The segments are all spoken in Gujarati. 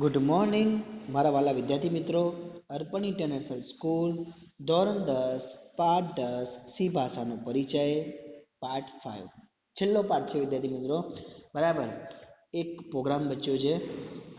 ગુડ મોર્નિંગ મારા વાલા વિદ્યાર્થી મિત્રો. અર્પણ ઇન્ટરનેશનલ સ્કૂલ ધોરણ 10 પાઠ 10 સી ભાષાનો પરિચય પાર્ટ 5 છેલ્લો પાઠ છે વિદ્યાર્થી મિત્રો. બરાબર, એક પ્રોગ્રામ બચ્યો છે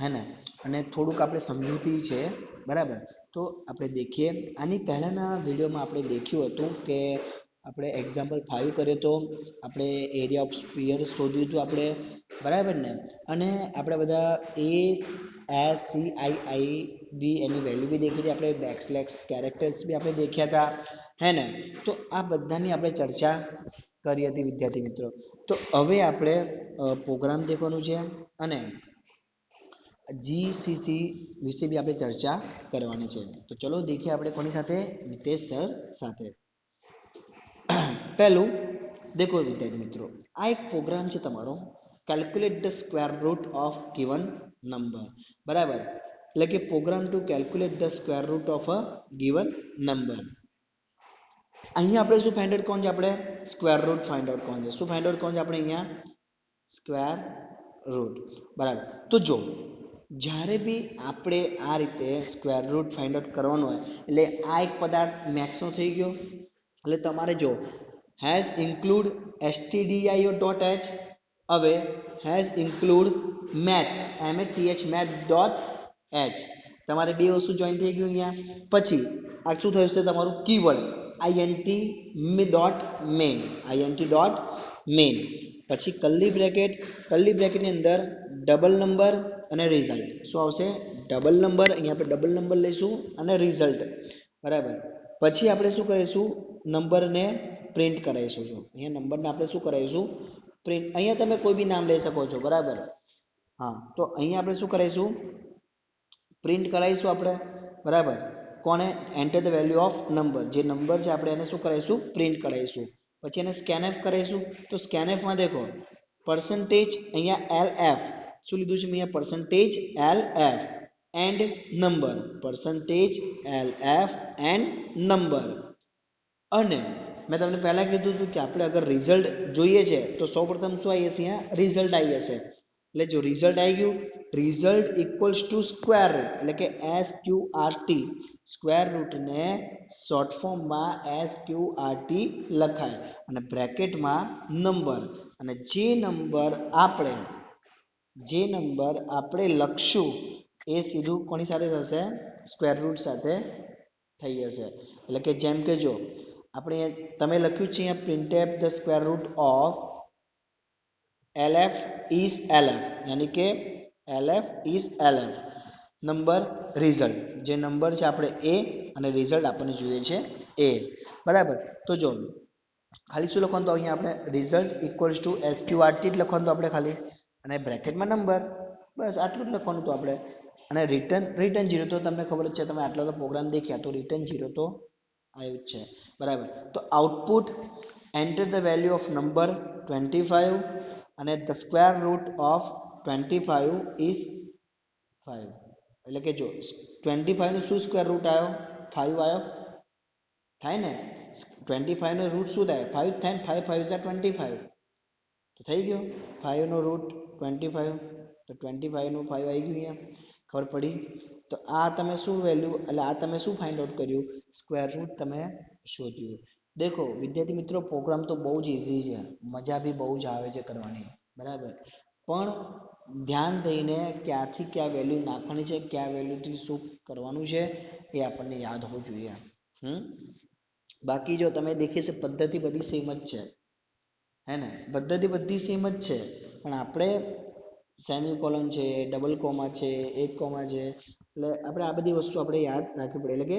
હે ને, અને થોડુંક આપણે સમજૂતી છે. બરાબર, તો આપણે દેખીએ. આની પહેલાંના વિડીયોમાં આપણે દેખ્યું હતું કે આપણે એક્ઝામ્પલ 5 કર્યો તો, આપણે એરિયા ઓફ સ્પીયર શોધ્યું હતું આપણે. બરાબર ને, અને આપણે બધા ASCII બી એની વેલ્યુ બી દેખી હતી આપણે, બેકસ્લેશ કેરેક્ટર્સ બી આપણે દેખ્યા હતા હે ને. તો આ બધાની આપણે ચર્ચા કરી હતી વિદ્યાર્થી મિત્રો. તો હવે આપણે પ્રોગ્રામ દેખવાનું છે અને જીસીસી વિશે બી આપણે ચર્ચા કરવાની છે. તો ચલો દેખીએ આપણે કોની સાથે, નિતેશ સર સાથે. પહેલું દેખો વિદ્યાર્થી મિત્રો, આ એક પ્રોગ્રામ છે તમારો, calculate the square root of given number. બરાબર, એટલે કે program to calculate the square root of a given number. અહીંયા આપણે શું ફાઇન્ડ આઉટ કોણ છે, આપણે સ્ક્વેર રૂટ ફાઇન્ડ આઉટ કોણ છે. શું ફાઇન્ડ આઉટ કોણ છે આપણે અહીંયા, સ્ક્વેર રૂટ. બરાબર, તો જો જ્યારે બી આપણે આ રીતે સ્ક્વેર રૂટ ફાઇન્ડ આઉટ કરવાનું હોય એટલે આ એક પદાર્થ મેક્સનો થઈ ગયો. એટલે તમારે જો hash include stdio dot h, હવે hash include math METH math dot h, તમારે બે વસ્તુ જોઈન થઈ ગયું અહીંયા. પછી આ શું થયું છે તમારું કીવર્ડ int ડોટ મેઇન, પછી કર્લી બ્રેકેટની અંદર ડબલ નંબર અને રિઝલ્ટ. શું આવશે, ડબલ નંબર. અહીંયા આપણે ડબલ નંબર લઈશું અને રિઝલ્ટ. બરાબર, પછી આપણે શું કરીશું, નંબરને પ્રિન્ટ કરાવીશું. અહીંયા નંબરને આપણે શું કરાવીશું, પ્રિન્ટ. અહીંયા તમે કોઈ બી નામ લઈ શકો છો. બરાબર, હા, તો અહીંયા આપણે શું કરાવીશું, પ્રિન્ટ કરાવીશું આપણે. બરાબર, કોને, enter the value of number, જે નંબર છે આપણે એને શું કરાવીશું, પ્રિન્ટ કરાવીશું. પછી એને સ્કેનએફ કરાવીશું. તો સ્કેનએફમાં દેખો પર્સન્ટેજ, અહીંયા LF શું લીધું છે અહીંયા, percentage LF and number, percentage LF and number. અને મેં તમને પહેલાં કીધું હતું કે આપણે અગર રિઝલ્ટ જોઈએ છે તો સૌપ્રથમ શું આવી હશે, અહીંયા રિઝલ્ટ આવી હશે. એટલે જો રિઝલ્ટ આવી ગયું, result equals to square root, એટલે કે SQRT. સ્ક્વેર રૂટને શોર્ટ ફોર્મમાં SQRT લખાય અને બ્રેકેટમાં નંબર. અને જે નંબર આપણે લખશું એ સીધું કોની સાથે થશે, સ્ક્વેર રૂટ સાથે થઈ જશે. એટલે કે જેમ કે જો આપણે તમે લખ્યું છે અહીંયા printf the square root of LF is LF, યાની કે LF is LF number result, જે નંબર છે આપણે એ અને રિઝલ્ટ આપણને જોઈએ છે એ. બરાબર, તો જો ખાલી શું લખવાનું, તો અહીંયા આપણે રિઝલ્ટ ઇક્વલ્સ ટુ SQRT જ લખવાનું તો આપણે ખાલી, અને બ્રેકેટમાં નંબર, બસ આટલું જ લખવાનું તો આપણે. અને રિટર્ન 0, તો તમને ખબર જ છે, તમે આટલો તો પ્રોગ્રામ દેખ્યા, તો રિટર્ન 0 તો આવ્યું જ છે. બરાબર, તો output enter the value of number 25 અને the square root of 25 is 5. એટલે કે જો 25 નું શું સ્ક્વેર રૂટ આવ્યો, 5 આવ્યો થાય ને. 25 નો રૂટ શું થાય, 5 થાય ને, 5 5 25 તો થઈ ગયો. 5 નો રૂટ 25, તો 25 નું 5 આવી ગયું. અહીંયા ખબર પડી. તો આ તમે શું વેલ્યુ, એટલે આ તમે શું ફાઇન્ડ આઉટ કર્યું, સ્ક્વેર રૂટ તમે શોધ્યું. દેખો વિદ્યાર્થી મિત્રો, પ્રોગ્રામ તો બહુ જ ઇઝી છે, મજા બી બહુ જ આવે છે કરવાની. બરાબર, પણ ધ્યાન દઈને ક્યાંથી ક્યાં વેલ્યુ નાખવાની છે, ક્યાં વેલ્યુથી શું કરવાનું છે એ આપણને યાદ હોવું જોઈએ. બાકી જો તમે દેખી છે પદ્ધતિ બધી સેમ જ છે હે ને, પદ્ધતિ બધી સેમ જ છે, પણ આપણે સેમિકોલન છે, ડબલ કોમા છે, એક કોમા છે, એટલે આપણે આ બધી વસ્તુ આપણે યાદ રાખવી પડે. એટલે કે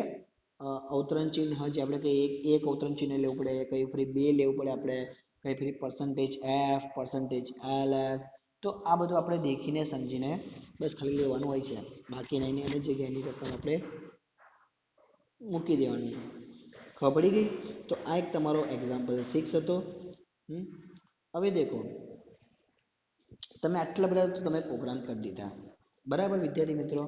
અવતરણ ચિહ્ન જે આપણે કંઈ એક અવતરણ ચિહ્ન લેવું પડે, કંઈ ફરી બે લેવું પડે આપણે, કંઈ ફરી પર્સન્ટેજ F, પર્સન્ટેજ LF. તો આ બધું આપણે દેખીને સમજીને બસ ખાલી લેવાનું હોય છે. બાકી નહીં, એની જગ્યાએ એની રકમ આપણે મૂકી દેવાની. ખબર પડી ગઈ. તો આ એક તમારો એક્ઝામ્પલ 6 હતો. હવે દેખો, તમે આટલા બધા તો તમે પ્રોગ્રામ કરી દીધા. બરાબર વિદ્યાર્થી મિત્રો,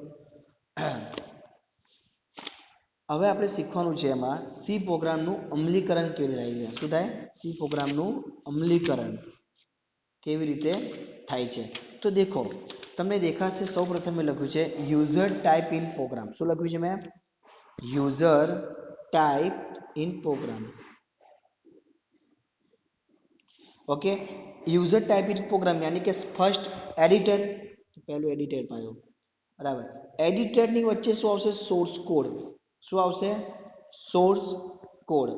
હવે આપણે શીખવાનું છે એમાં સી પ્રોગ્રામનું અમલીકરણ કેવી રીતે થાય. શું થાય, સી પ્રોગ્રામનું અમલીકરણ કેવી રીતે થાય છે. તો દેખો તમને દેખાશે સૌ પ્રથમ મેં લખ્યું છે યુઝર ટાઈપ ઇન પ્રોગ્રામ. શું લખ્યું છે મેં? User type in program. Okay, user type in program यानी कि फर्स्ट एडिटर, पहलू एडिटर पायो बराबर. एडिटर ની વચ્ચે શું આવશે? Source code. શું આવશે? Source code.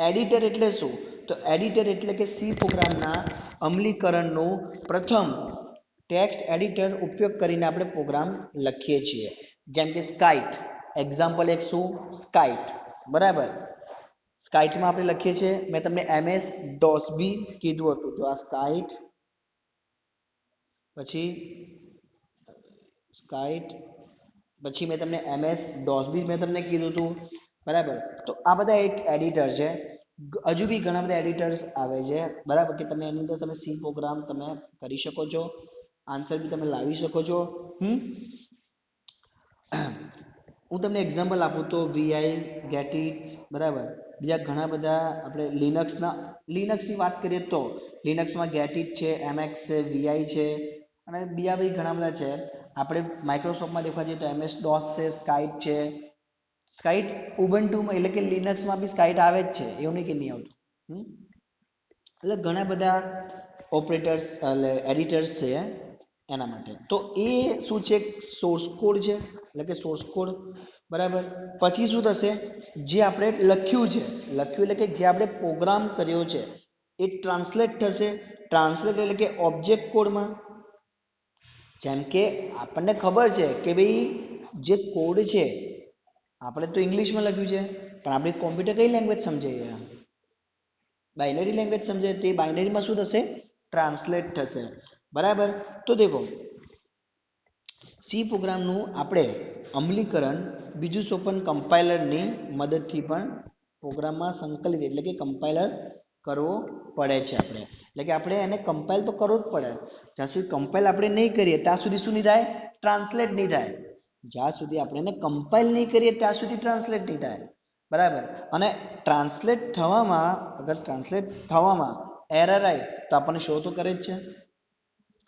એડિટર એટલે શું? તો એડિટર એટલે કે સી પ્રોગ્રામના અમલીકરણનો પ્રથમ ટેક્સ્ટ એડિટર ઉપયોગ કરીને આપણે પ્રોગ્રામ લખીએ છીએ. જેમ કે સ્કાઇટ, એક્ઝામ્પલ એક શું? સ્કાઇટ બરાબર. સ્કાઇટમાં આપણે લખીએ છીએ, મેં તમને એમએસ ડોસબી કીધું હતું, તો આ સ્કાઇટ, પછી સ્કાઇટ, પછી મેં તમને એમએસ ડોસબી મેં તમને કીધું હતું બરાબર. તો આ બધા એક એડિટર છે. હજુ બી ઘણા બધા એડિટર્સ આવે છે બરાબર, કે તમે એની અંદર તમે સી પ્રોગ્રામ તમે કરી શકો છો, આન્સર બી તમે લાવી શકો છો. હું તમને એક્ઝામ્પલ આપું તો વીઆઈ, ગેટિટ્સ બરાબર. બીજા ઘણા બધા આપણે લિનક્સની વાત કરીએ તો લિનક્સમાં ગેટિટ છે, એમએક્સ છે, વીઆઈ છે અને બીજા બી ઘણા બધા છે. આપણે માઇક્રોસોફ્ટમાં દેખવા જઈએ તો એમએસ ડોસ છે, સ્કાઇટ છે. સ્કાઇટ ઉબુન્ટુમાં એટલે કે લિનક્સમાં બી સ્કાઇટ આવે જ છે, એવું નહીં કે નહીં આવતું. એટલે ઘણા બધા ઓપરેટર્સ એટલે એડિટર્સ છે એના માટે. તો એ શું છે? સોર્સ કોડ છે, એટલે કે સોર્સ કોડ બરાબર. પછી શું થશે? જે આપણે લખ્યું છે, લખ્યું એટલે કે જે આપણે પ્રોગ્રામ કર્યો છે એ ટ્રાન્સલેટ થશે. ટ્રાન્સલેટ એટલે કે ઓબ્જેક્ટ કોડમાં. જેમ કે આપણને ખબર છે કે ભાઈ જે કોડ છે આપણે તો ઇંગ્લિશમાં લખ્યું છે, પણ આપણે કોમ્પ્યુટર કઈ લેંગ્વેજ સમજે? બાઇનરી લેંગ્વેજ સમજે. તો એ બાઇનરીમાં શું થશે? ટ્રાન્સલેટ થશે બરાબર. તો દેખો સી પ્રોગ્રામનું આપણે અમલીકરણ બીજું સોપન કમ્પાઇલરની મદદથી પણ પ્રોગ્રામમાં સંકલિત એટલે કે કમ્પાઇલર કરવો પડે છે આપણે. એટલે કે આપણે એને કમ્પાઇલ તો કરવો જ પડે. જ્યાં સુધી કમ્પાઇલ આપણે નહીં કરીએ ત્યાં સુધી શું નહીં થાય? ટ્રાન્સલેટ નહીં થાય. જ્યાં સુધી આપણે એને કમ્પાઇલ નહીં કરીએ ત્યાં સુધી ટ્રાન્સલેટ નહીં થાય બરાબર. અને ટ્રાન્સલેટ થવામાં, અગર ટ્રાન્સલેટ થવામાં એરર આવે તો આપણને શો તો કરે જ છે,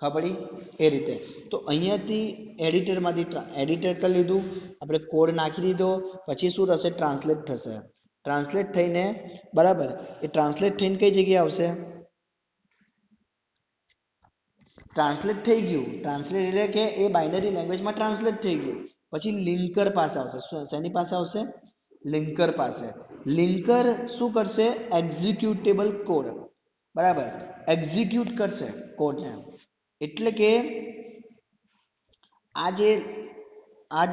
ખબર પડી? એ રીતે. તો અહીંયાથી એડિટરમાંથી એડિટર કરી લીધું, આપણે કોડ નાખી દીધો, પછી શું થશે? ટ્રાન્સલેટ થશે. ટ્રાન્સલેટ થઈને બરાબર, એ ટ્રાન્સલેટ થઈને કઈ જગ્યાએ આવશે? ટ્રાન્સલેટ થઈ ગયું. ટ્રાન્સલેટ એટલે કે એ બાઇનરી લેંગ્વેજમાં ટ્રાન્સલેટ થઈ ગયું. પછી લિંકર પાસે આવશે. શેની પાસે આવશે? લિંકર પાસે. લિંકર શું કરશે? એક્ઝિક્યુટેબલ કોડ બરાબર, એક્ઝિક્યુટ કરશે કોડને. એટલે કે આ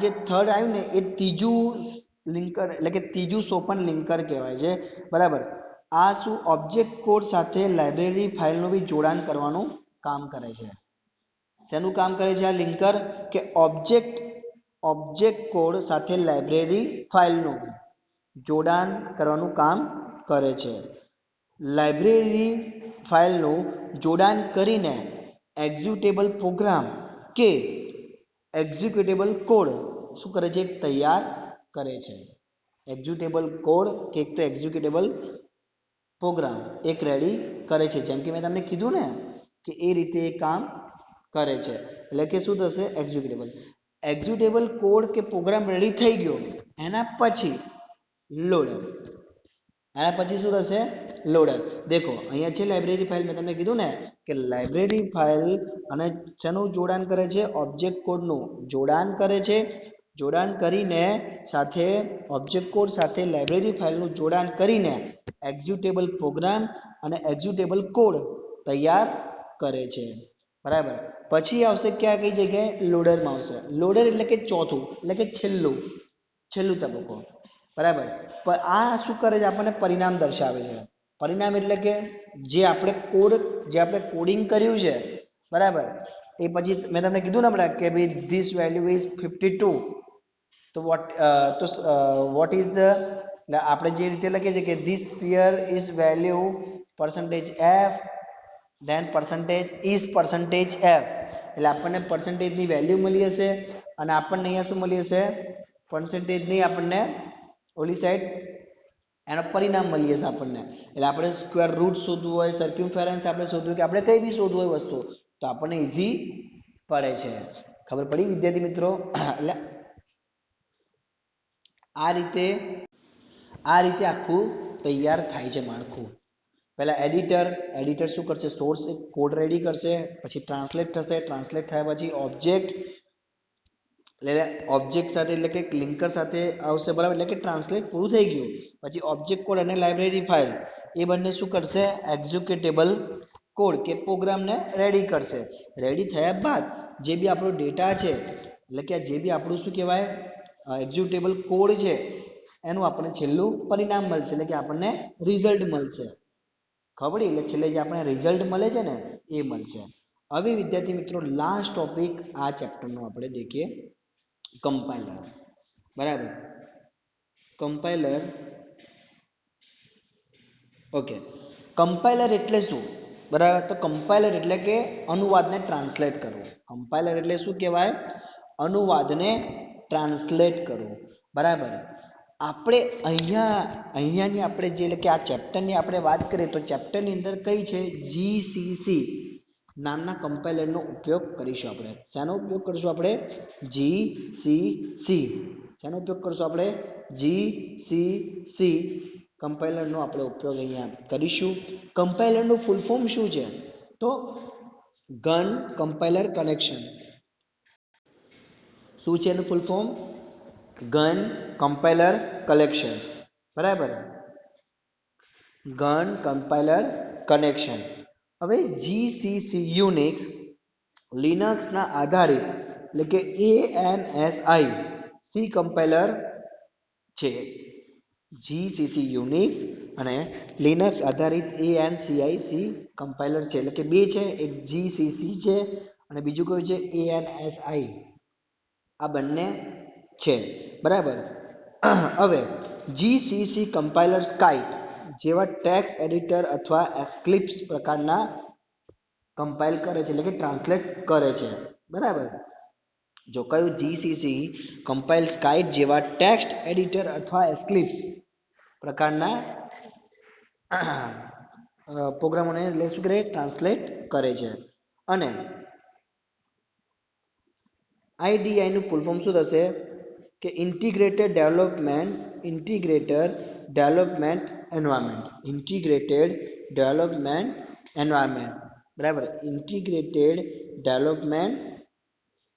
જે થર્ડ આવ્યું ને એ ત્રીજું લિંકર એટલે કે ત્રીજું સોપન લિંકર કહેવાય છે બરાબર. આ શું? ઓબ્જેક્ટ કોડ સાથે લાઇબ્રેરી ફાઇલનું બી જોડાણ કરવાનું કામ કરે છે. શેનું કામ કરે છે આ લિંકર? કે ઓબ્જેક્ટ કોડ સાથે લાઇબ્રેરી ફાઇલનું જોડાણ કરવાનું કામ કરે છે. લાઇબ્રેરી ફાઇલનું જોડાણ કરીને એક્ઝિક્યુટેબલ પ્રોગ્રામ કે એક્ઝિક્યુટેબલ કોડ શું કરે છે? તૈયાર કરે છે. એક્ઝિક્યુટેબલ કોડ કે એક તો એક્ઝિક્યુટેબલ પ્રોગ્રામ એક રેડી કરે છે. જેમ કે મેં તમને કીધું ને કે એ રીતે એ કામ કરે છે. એટલે કે શું થશે? એક્ઝિક્યુટેબલ કોડ કે પ્રોગ્રામ રેડી થઈ ગયો એના પછી લોડર. એના પછી શું થશે? લોડર. દેખો અહીંયા છે લાઇબ્રેરી ફાઇલ. મેં તમને કીધું ને કે લાઇબ્રેરી ફાઇલ અને શેનું જોડાણ કરે છે? ઓબ્જેક્ટ કોડનું જોડાણ કરે છે. જોડાણ કરીને સાથે ઓબ્જેક્ટ કોડ સાથે લાઇબ્રેરી ફાઇલનું જોડાણ કરીને એક્ઝિક્યુટેબલ પ્રોગ્રામ અને એક્ઝિક્યુટેબલ કોડ તૈયાર કરે છે બરાબર. પછી આવશે ક્યાં? કઈ જગ્યાએ? લોડરમાં આવશે. લોડર એટલે કે ચોથું એટલે કે છેલ્લું તબક્કો બરાબર. પણ આ શું કરે છે? આપણને પરિણામ દર્શાવે છે. પરિણામ એટલે કે જે આપણે કોડિંગ કર્યું છે બરાબર, એ પછી મેં તમને કીધું ને હમણાં કે ભાઈ ધીસ વેલ્યુ ઇઝ 52. તો વોટ ઇઝ આપણે જે રીતે લખીએ છીએ કે this sphere is value percentage f then percentage is percentage f. એટલે આપણને પર્સન્ટેજની વેલ્યુ મળી હશે અને આપણને અહીંયા શું મળી હશે? પર્સન્ટેજની આપણને ઓલી સાઈડ એનો પરિણામ મળી હશે આપણને. એટલે આપણે સ્ક્વેર રૂટ શોધવું હોય, સર્ક્યુમફેરન્સ આપણે શોધવું કે આપણે કઈ બી શોધવું હોય વસ્તુ, તો આપણને ઇઝી પડે છે. ખબર પડી વિદ્યાર્થી મિત્રો? એટલે આ રીતે આખું તૈયાર થાય છે માળખું. પહેલા એડિટર શું કરશે? સોર્સ કોડ રેડી કરશે, પછી ટ્રાન્સલેટ થશે, ટ્રાન્સલેટ થયા પછી ઓબ્જેક્ટ સાથે એટલે કે લિંકર સાથે આવશે, બરાબર? એટલે કે ટ્રાન્સલેટ પૂરું થઈ ગયું પછી ઓબ્જેક્ટ કોડ અને લાઇબ્રેરી ફાઇલ એ બંને શું કરશે? એક્ઝિક્યુટેબલ કોડ કે પ્રોગ્રામને રેડી કરશે. રેડી થયા બાદ જે બી આપણો ડેટા છે, એટલે કે જે બી આપણું શું કહેવાય એક્ઝિક્યુટેબલ કોડ છે, એનું આપણને છેલ્લું પરિણામ મળશે, એટલે કે આપણને રિઝલ્ટ મળશે. ખબર પડી? એટલે છેલ્લે જે આપણે રિઝલ્ટ મળે છે ને એ મળશે. હવે વિદ્યાર્થી મિત્રો લાસ્ટ ટોપિક આ ચેપ્ટરનો આપણે દેખીએ, કમ્પાઇલર. બરાબર? કમ્પાઇલર. ઓકે, કમ્પાઇલર એટલે શું? બરાબર, તો કમ્પાઇલર એટલે કે અનુવાદને ટ્રાન્સલેટ કરવું. કમ્પાઇલર એટલે શું કહેવાય? અનુવાદને ટ્રાન્સલેટ કરવું. બરાબર. આપણે અહીંયાની આપણે જે એટલે કે આ ચેપ્ટરની આપણે વાત કરીએ તો ચેપ્ટરની અંદર કઈ છે? જીસીસી નામના કમ્પાઇલરનો ઉપયોગ કરીશું આપણે. શાનો ઉપયોગ કરીશું આપણે? જીસીસી. શાનો ઉપયોગ કરીશું આપણે? જીસીસી કમ્પાઇલરનો આપણે ઉપયોગ અહીંયા કરીશું. કમ્પાઇલરનું ફૂલ ફોર્મ શું છે? તો ગન કમ્પાઇલર કનેક્શન. શું છે એનું full form? Gun compiler collection. બરાબર, ગન કમ્પાઇલર કનેક્શન. હવે જીસીસી યુનિક્સ લિનક્સના આધારિત એટલે કે ANSI સી કમ્પાઇલર છે. જીસીસી યુનિક્સ અને લિનક્સ આધારિત ANSI સી કમ્પાઇલર છે. એટલે કે બે છે, એક જીસીસી છે અને બીજું કયું છે? ANSI. આ બંને છે. બરાબર. હવે જીસીસી કમ્પાઇલર સ્કાઇપ જેવા ટેક્સ્ટ એડિટર અથવા એક્લિપ્સ પ્રકારના કમ્પાઇલ કરે છે, એટલે કે ટ્રાન્સલેટ કરે છે. બરાબર. જો કયું? જીસીસી કમ્પાઇલ સ્કાઇપ જેવા ટેક્સ્ટ એડિટર અથવા એક્લિપ્સ પ્રકારના પ્રોગ્રામોને એટલે શું કરે? ટ્રાન્સલેટ કરે છે. અને આઈડીઆઈ નું ફૂલ ફોર્મ શું થશે? કે integrated development environment. Integrated development environment. બરાબર, ઇન્ટિગ્રેટેડ ડેવલપમેન્ટ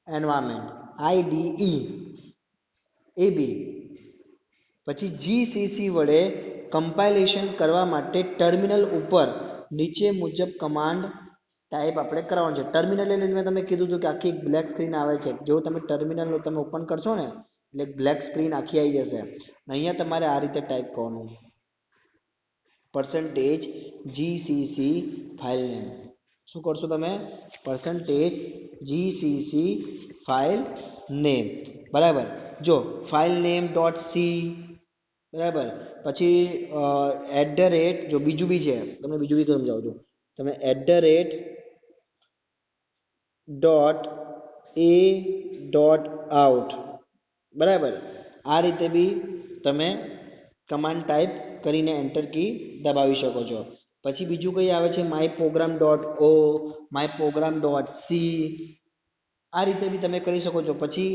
એન્વાયરમેન્ટ આઈડીઈ એ બી. પછી જીસીસી વડે કમ્પાઇલેશન કરવા માટે ટર્મિનલ ઉપર નીચે મુજબ કમાન્ડ ટાઈપ આપણે કરવાનું છે. ટર્મિનલ એટલે મેં તમને કીધું હતું કે આખી બ્લેક સ્ક્રીન આવે છે. જો તમે ટર્મિનલ તમે ઓપન કરશો ને એટલે બ્લેક સ્ક્રીન આખી આવી જશે. અહીંયા તમારે આ રીતે ટાઈપ કરવાનું %GCC ફાઇલ નેમ. શું કરશો તમે? %GCC file name. બરાબર. જો ફાઇલ નેમ .c. બરાબર. પછી જો બીજું બી છે, તમને બીજું બી સમજાવું છું. તમે .a.out. બરાબર. આ રીતે બી તમે કમાન્ડ ટાઈપ કરીને એન્ટર કી દબાવી શકો છો. પછી બીજું કઈ આવે છે? myprogram.o, myprogram.c. આ રીતે બી તમે કરી શકો છો. પછી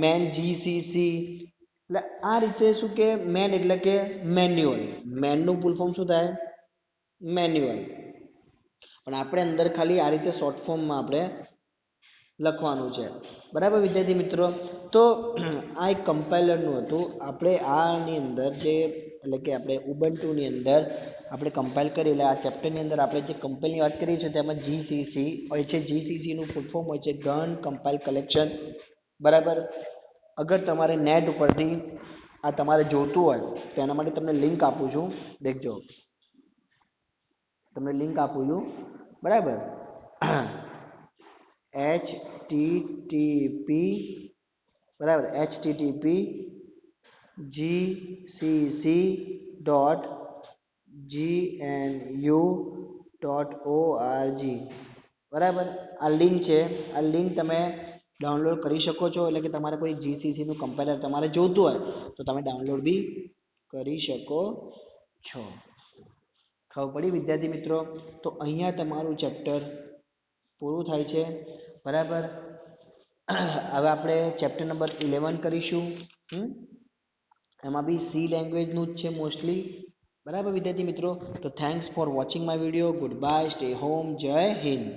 મેન જીસીસી. એટલે આ રીતે શું કે મેન એટલે કે મેન્યુઅલ. મેનનું ફૂલ ફોર્મ શું થાય? મેન્યુઅલ. પણ આપણે અંદર ખાલી આ રીતે શોર્ટ ફોર્મમાં આપણે લખવાનું છે. બરાબર વિદ્યાર્થી મિત્રો? તો આ એક કમ્પાઇલરનું હતું. આપણે આની અંદર જે એટલે કે આપણે ઉબુન્ટુની અંદર આપણે કમ્પાઇલ કરી એટલે આ ચેપ્ટરની અંદર આપણે જે કમ્પાઇલની વાત કરીએ છીએ તેમાં જીસીસી હોય છે. જીસીસીનું ફૂલ ફોર્મ હોય છે ગન કમ્પાઇલ કલેક્શન. બરાબર. અગર તમારે નેટ ઉપરથી આ તમારે જોતું હોય તો એના માટે તમને લિંક આપું છું, દેખજો. તમને લિંક આપું છું. બરાબર. http બરાબર http gcc.gnu.org. બરાબર. આ લિંક છે. આ લિંક તમે ડાઉનલોડ કરી શકો છો. એટલે કે તમારે કોઈ જીસીસી નું કમ્પાઇલર તમારે જોઈતું હોય તો તમે ડાઉનલોડ બી કરી શકો છો. ખબર પડી વિદ્યાર્થી મિત્રો? તો અહીંયા તમારું ચેપ્ટર પૂરું થાય છે. બરાબર. હવે આપણે ચેપ્ટર નંબર 11 કરીશું. એમાં બી સી લેંગ્વેજનું જ છે મોસ્ટલી. બરાબર વિદ્યાર્થી મિત્રો. તો thanks for watching my video. Good bye, stay home, જય હિન્દ.